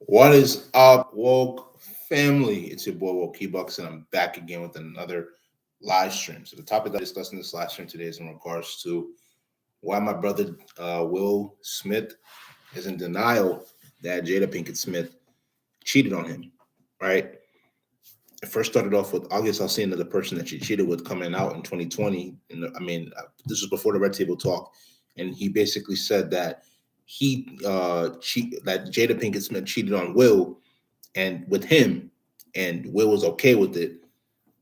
What is up, woke family? It's your boy Woke Bucks, and I'm back again with another live stream. So the topic that I'm discussing this live stream today is in regards to why my brother Will Smith is in denial that Jada Pinkett Smith cheated on him. Right? It first started off with August Alsina, the person that she cheated with, coming out in 2020. And this was before the Red Table Talk, and he basically said that that Jada Pinkett Smith cheated on Will and with him, and Will was okay with it.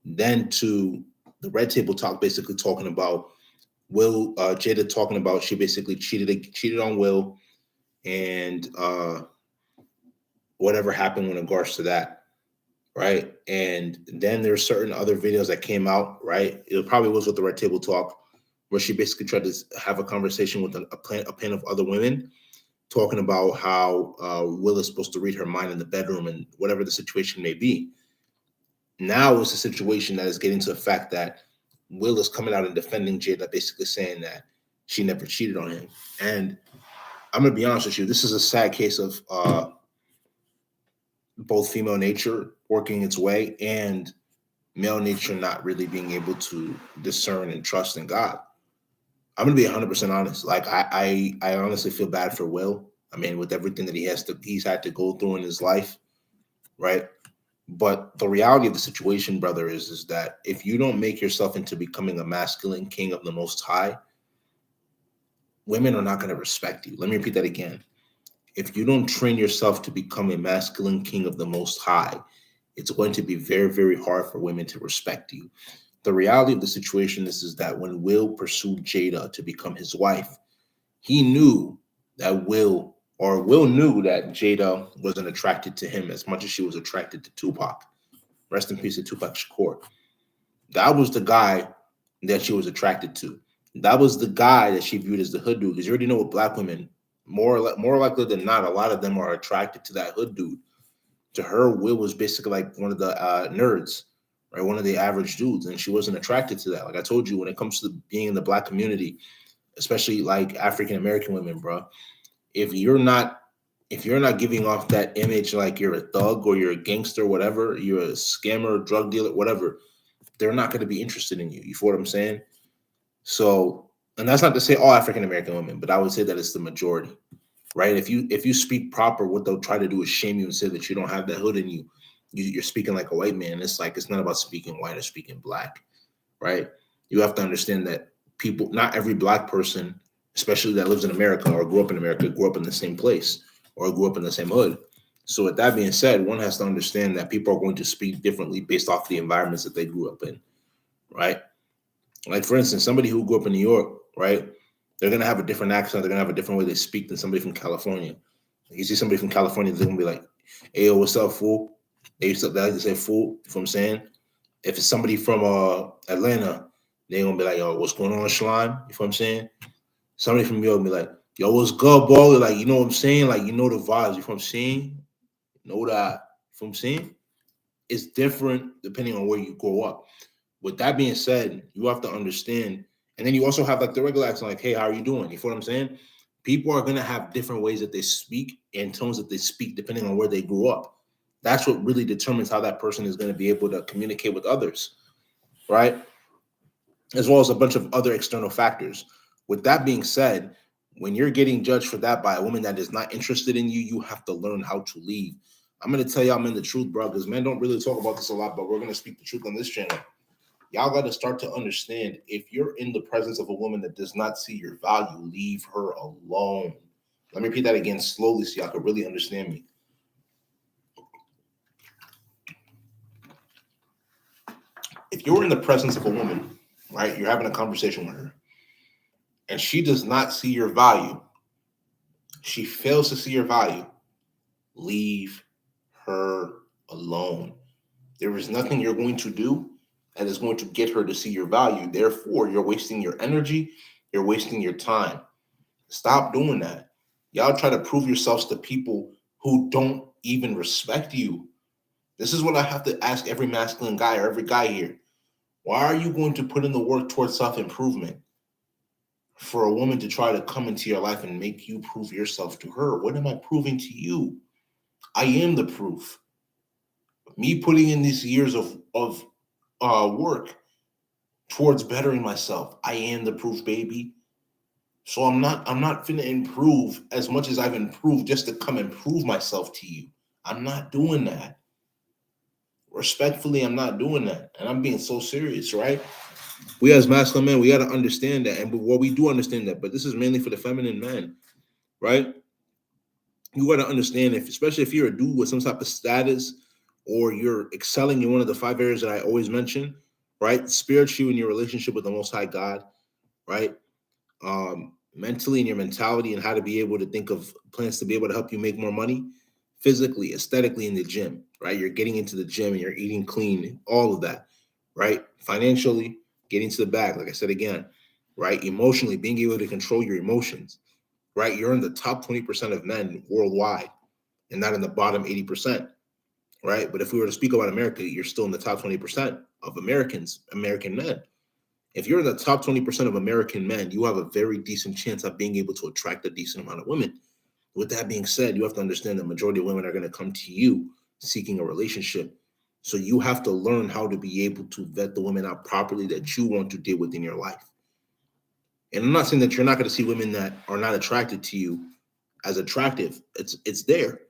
Then to the Red Table Talk, basically talking about Jada talking about she basically cheated on Will, and whatever happened in regards to that, right? And then there's certain other videos that came out, right? It probably was with the Red Table Talk, where she basically tried to have a conversation with a pan of other women, talking about how Will is supposed to read her mind in the bedroom and whatever the situation may be. Now it's a situation that is getting to the fact that Will is coming out and defending Jada, basically saying that she never cheated on him. And I'm gonna be honest with you, this is a sad case of both female nature working its way and male nature not really being able to discern and trust in God. I'm gonna be 100% honest. Like I honestly feel bad for Will. I mean, with everything that he's had to go through in his life, right? But the reality of the situation, brother, is that if you don't make yourself into becoming a masculine king of the Most High, women are not going to respect you. Let me repeat that again. If you don't train yourself to become a masculine king of the Most High, it's going to be very, very hard for women to respect you. The reality of the situation is that when Will pursued Jada to become his wife, he knew that Will knew that Jada wasn't attracted to him as much as she was attracted to Tupac. Rest in peace to Tupac Shakur. That was the guy that she was attracted to. That was the guy that she viewed as the hood dude. Because you already know with black women, more likely than not, a lot of them are attracted to that hood dude. To her, Will was basically like one of the nerds, right? One of the average dudes, and she wasn't attracted to that. Like I told you, when it comes to being in the black community, especially like African American women, bro, if you're not if you're not giving off that image like you're a thug or you're a gangster, whatever, you're a scammer, drug dealer, whatever, they're not going to be interested in you. You feel what I'm saying? So, and that's not to say all African American women, but I would say that it's the majority, right? If you speak proper, what they'll try to do is shame you and say that you don't have that hood in you. You're speaking like a white man. It's like it's not about speaking white or speaking black, right? You have to understand that not every black person, especially that lives in America or grew up in America, grew up in the same place or grew up in the same hood. So, with that being said, one has to understand that people are going to speak differently based off the environments that they grew up in, right? Like, for instance, somebody who grew up in New York, right? They're going to have a different accent. They're going to have a different way they speak than somebody from California. Like, you see somebody from California, they're going to be like, hey, yo, what's up, fool? They like to say fool, you know what I'm saying? If it's somebody from Atlanta, they're going to be like, yo, what's going on, slime? You know what I'm saying? Somebody from New York will be like, yo, what's good, baller? Like, you know what I'm saying? Like, you know the vibes, you know what I'm saying? You know that, you know what I'm saying? It's different depending on where you grow up. With that being said, you have to understand, and then you also have like the regular accent, like, hey, how are you doing? You feel what I'm saying? People are gonna have different ways that they speak and tones that they speak depending on where they grew up. That's what really determines how that person is going to be able to communicate with others, right? As well as a bunch of other external factors. With that being said, when you're getting judged for that by a woman that is not interested in you, you have to learn how to leave. I'm gonna tell you, I'm in the truth, bro, because men don't really talk about this a lot, but we're gonna speak the truth on this channel. Y'all got to start to understand, if you're in the presence of a woman that does not see your value, leave her alone. Let me repeat that again slowly so y'all can really understand me. If you're in the presence of a woman, right, you're having a conversation with her, and she does not see your value, she fails to see your value, leave her alone. There is nothing you're going to do that is going to get her to see your value. Therefore, you're wasting your energy, you're wasting your time. Stop doing that. Y'all try to prove yourselves to people who don't even respect you. This is what I have to ask every masculine guy or every guy here. Why are you going to put in the work towards self-improvement for a woman to try to come into your life and make you prove yourself to her? What am I proving to you? I am the proof. Me putting in these years of work towards bettering myself, I am the proof, baby. So I'm not finna improve as much as I've improved just to come and prove myself to you. I'm not doing that. Respectfully, I'm not doing that. And I'm being so serious, right? We as masculine men, we got to understand that. And what we do understand that, but this is mainly for the feminine men, right? You got to understand, if especially if you're a dude with some type of status, or you're excelling in one of the 5 areas that I always mention, right? Spiritually, in your relationship with the Most High God, right? Mentally, in your mentality, and how to be able to think of plans to be able to help you make more money. Physically, aesthetically, in the gym, right? You're getting into the gym and you're eating clean, all of that, right? Financially, getting to the bag, like I said again, right? Emotionally, being able to control your emotions, right? You're in the top 20% of men worldwide and not in the bottom 80%, right? But if we were to speak about America, you're still in the top 20% of American men. If you're in the top 20% of American men, you have a very decent chance of being able to attract a decent amount of women. With that being said, you have to understand the majority of women are going to come to you seeking a relationship. So you have to learn how to be able to vet the women out properly that you want to deal with in your life. And I'm not saying that you're not going to see women that are not attracted to you as attractive. It's there.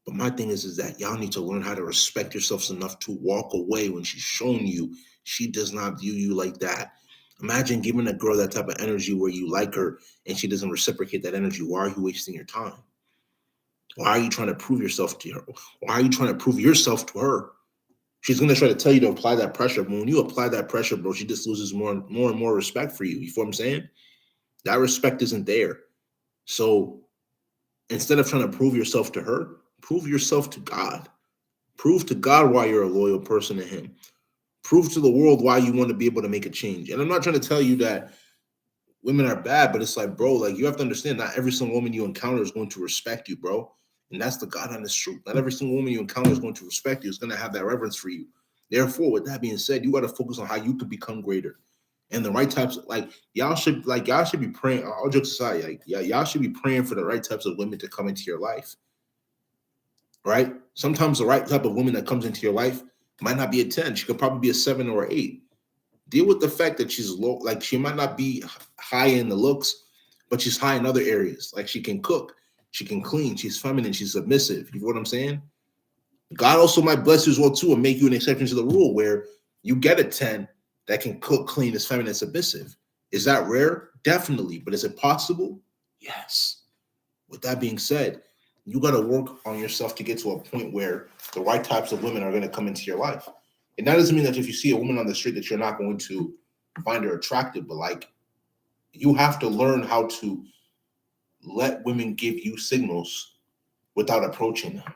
But my thing is that y'all need to learn how to respect yourselves enough to walk away when she's showing you she does not view you like that. Imagine giving a girl that type of energy where you like her and she doesn't reciprocate that energy. Why are you wasting your time? Why are you trying to prove yourself to her? Why are you trying to prove yourself to her? She's gonna try to tell you to apply that pressure, but when you apply that pressure, bro, she just loses more and more respect for you. You feel what I'm saying? That respect isn't there. So instead of trying to prove yourself to her, prove yourself to God. Prove to God why you're a loyal person to Him. Prove to the world why you want to be able to make a change. And I'm not trying to tell you that women are bad, but it's like, bro, like you have to understand, not every single woman you encounter is going to respect you, bro. And that's the God honest truth. Not every single woman you encounter is going to respect you, is going to have that reverence for you. Therefore, with that being said, you got to focus on how you could become greater. And the right types, like y'all should be praying. All jokes aside, like y'all should be praying for the right types of women to come into your life. Right? Sometimes the right type of woman that comes into your life might not be a 10. She could probably be a 7 or 8. Deal with the fact that she's low, like she might not be high in the looks, but she's high in other areas. Like she can cook, she can clean, she's feminine, she's submissive. You know what I'm saying? God also might bless you as well too and make you an exception to the rule where you get a 10 that can cook, clean, is feminine, submissive. Is that rare? Definitely. But is it possible? Yes. With that being said, you got to work on yourself to get to a point where the right types of women are going to come into your life. And that doesn't mean that if you see a woman on the street that you're not going to find her attractive, but like you have to learn how to let women give you signals without approaching them.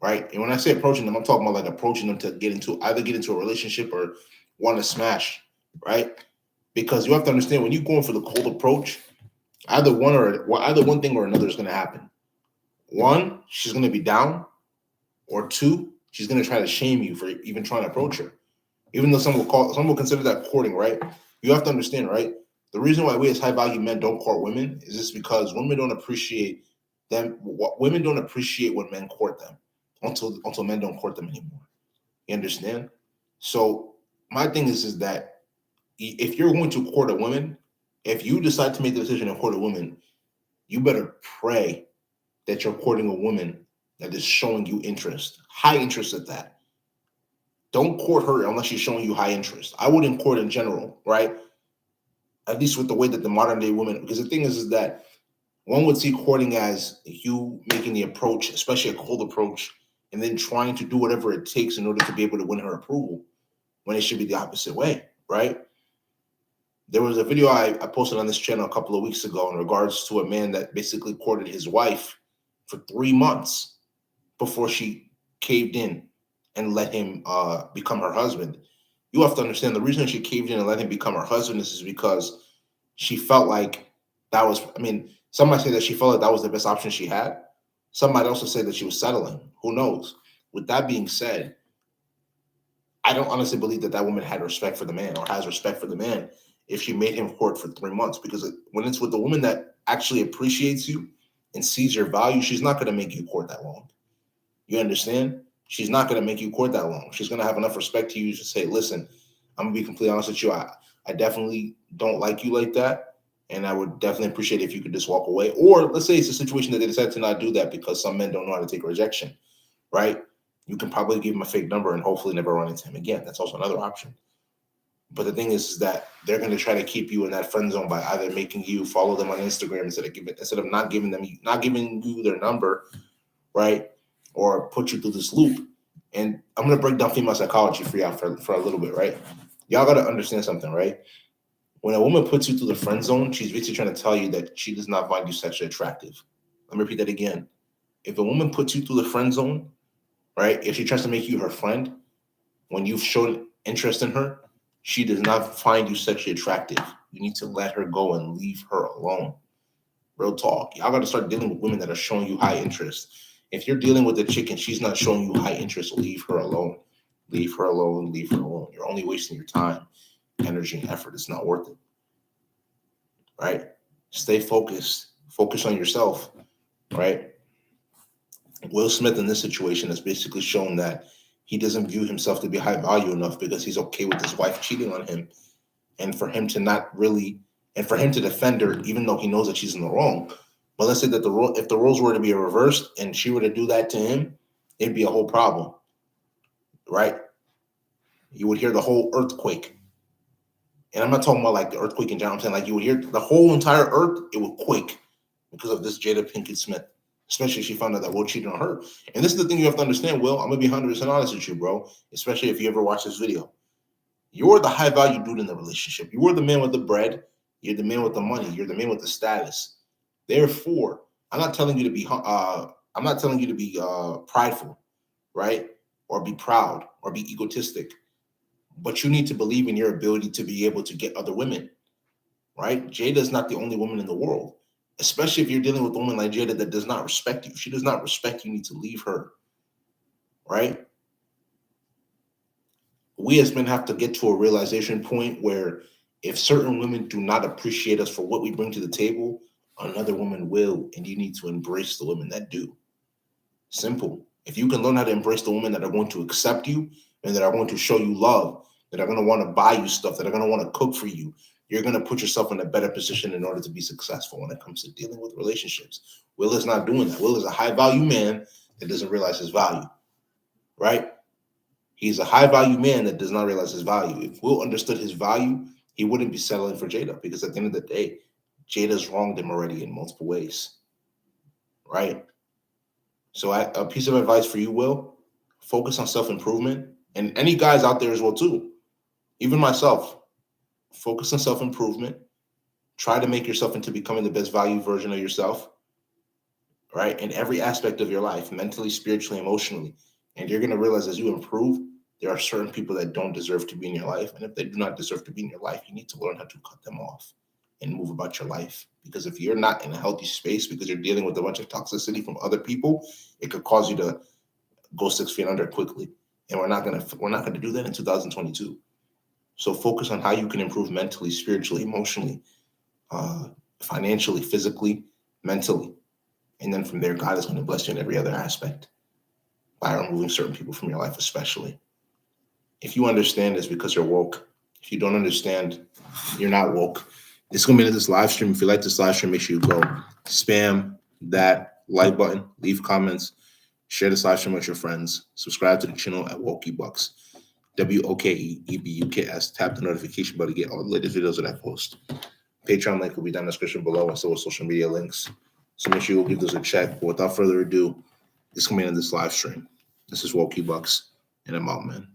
Right? And when I say approaching them, I'm talking about like approaching them to get into a relationship or want to smash, right? Because you have to understand when you're going for the cold approach, either one thing or another is going to happen. One, she's going to be down, or two, she's going to try to shame you for even trying to approach her. Even though some will consider that courting, right? You have to understand, right? The reason why we as high value men don't court women is just because women don't appreciate them. Women don't appreciate when men court them until men don't court them anymore. You understand? So my thing is that if you're going to court a woman, if you decide to make the decision to court a woman, you better pray that you're courting a woman that is showing you interest, high interest at that. Don't court her unless she's showing you high interest. I wouldn't court in general, right? At least with the way that the modern day women, because the thing is that one would see courting as you making the approach, especially a cold approach, and then trying to do whatever it takes in order to be able to win her approval, when it should be the opposite way, right? There was a video I posted on this channel a couple of weeks ago in regards to a man that basically courted his wife for 3 months before she caved in and let him become her husband. You have to understand the reason she caved in and let him become her husband is because she felt like that was, some might say that she felt like that was the best option she had. Some might also say that she was settling. Who knows? With that being said, I don't honestly believe that woman had respect for the man or has respect for the man if she made him court for 3 months. Because when it's with the woman that actually appreciates you and sees your value, she's not going to make you court that long. You understand? She's not going to make you court that long. She's going to have enough respect to you to say, listen, I'm going to be completely honest with you. I definitely don't like you like that. And I would definitely appreciate it if you could just walk away. Or let's say it's a situation that they decide to not do that because some men don't know how to take rejection, right? You can probably give him a fake number and hopefully never run into him again. That's also another option. But the thing is that they're going to try to keep you in that friend zone by either making you follow them on Instagram instead of not giving you their number, right? Or put you through this loop. And I'm going to break down female psychology for y'all for a little bit, right? Y'all got to understand something, right? When a woman puts you through the friend zone, she's basically trying to tell you that she does not find you sexually attractive. Let me repeat that again. If a woman puts you through the friend zone, right? If she tries to make you her friend, when you've shown interest in her, she does not find you sexually attractive. You need to let her go and leave her alone. Real talk. Y'all got to start dealing with women that are showing you high interest. If you're dealing with a chick and she's not showing you high interest, leave her alone. Leave her alone. Leave her alone. You're only wasting your time, energy, and effort. It's not worth it. Right? Stay focused. Focus on yourself. Right? Will Smith in this situation has basically shown that he doesn't view himself to be high value enough because he's okay with his wife cheating on him. And for him to for him to defend her, even though he knows that she's in the wrong. But let's say that if the roles were to be reversed and she were to do that to him, it'd be a whole problem, right? You would hear the whole earthquake. And I'm not talking about like the earthquake in general. I'm saying like you would hear the whole entire earth, it would quake because of this Jada Pinkett Smith. Especially if she found out that Will cheated on her. And this is the thing you have to understand, Will. I'm going to be 100% honest with you, bro. Especially if you ever watch this video. You're the high value dude in the relationship. You are the man with the bread. You're the man with the money. You're the man with the status. Therefore, I'm not telling you to be prideful, right? Or be proud or be egotistic. But you need to believe in your ability to be able to get other women, right? Jada's not the only woman in the world. Especially if you're dealing with a woman like Jada that does not respect you. If she does not respect you, you need to leave her, right? We as men have to get to a realization point where if certain women do not appreciate us for what we bring to the table, another woman will, and you need to embrace the women that do. Simple. If you can learn how to embrace the women that are going to accept you and that are going to show you love, that are going to want to buy you stuff, that are going to want to cook for you, you're going to put yourself in a better position in order to be successful when it comes to dealing with relationships. Will is not doing that. Will is a high value man that doesn't realize his value, right? He's a high value man that does not realize his value. If Will understood his value, he wouldn't be settling for Jada because at the end of the day, Jada's wronged him already in multiple ways, right? So a piece of advice for you, Will, focus on self-improvement. And any guys out there as well, too. Even myself. Focus on self-improvement. Try to make yourself into becoming the best value version of yourself, right? In every aspect of your life, mentally, spiritually, emotionally. And you're going to realize as you improve, there are certain people that don't deserve to be in your life. And if they do not deserve to be in your life, you need to learn how to cut them off and move about your life. Because if you're not in a healthy space because you're dealing with a bunch of toxicity from other people, it could cause you to go 6 feet under quickly. And we're not gonna do that in 2022. So focus on how you can improve mentally, spiritually, emotionally, financially, physically, mentally. And then from there, God is going to bless you in every other aspect by removing certain people from your life, especially. If you understand this because you're woke. If you don't understand, you're not woke. It's going to be in this live stream. If you like this live stream, make sure you go spam that like button, leave comments, share this live stream with your friends, subscribe to the channel at WokeYbucks. WOKEEBUKS. Tap the notification bell to get all the latest videos that I post. Patreon link will be down in the description below, and so will social media links. So make sure you'll give those a check. But without further ado, it's coming in this live stream. This is WokeYbucks, and I'm out, man.